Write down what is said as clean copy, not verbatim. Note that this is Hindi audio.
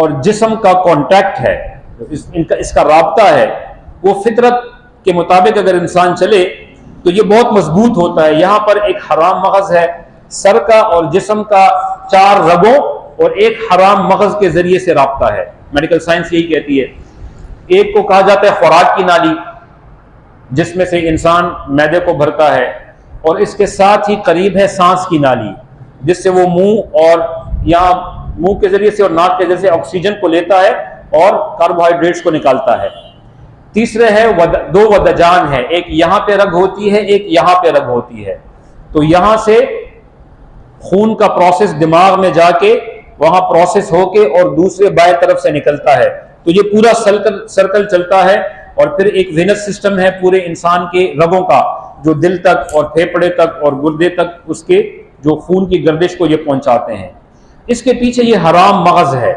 और जिस्म का कांटेक्ट है, इसका राब्ता है, वो फितरत के मुताबिक अगर इंसान चले तो ये बहुत मजबूत होता है। यहां पर एक हराम मगज है, सर का और जिस्म का 4 रगों और एक हराम मगज के जरिए से राब्ता है। मेडिकल साइंस यही कहती है। एक को कहा जाता है खुराक की नाली, जिसमें से इंसान मैदे को भरता है, और इसके साथ ही करीब है सांस की नाली, जिससे वो मुंह और यहाँ मुंह के जरिए से और नाक के जरिए से ऑक्सीजन को लेता है और कार्बोहाइड्रेट्स को निकालता है। तीसरे है दो वदजान है, एक यहां पे रग होती है, एक यहां पे रग होती है। तो यहां से खून का प्रोसेस दिमाग में जाके वहां प्रोसेस होके और दूसरे बाएं तरफ से निकलता है। तो ये पूरा सर्कल चलता है। और फिर एक वेनस सिस्टम है पूरे इंसान के रगों का, जो दिल तक और फेफड़े तक और गुर्दे तक उसके जो खून की गर्दिश को ये पहुंचाते हैं। इसके पीछे ये हराम मगज है।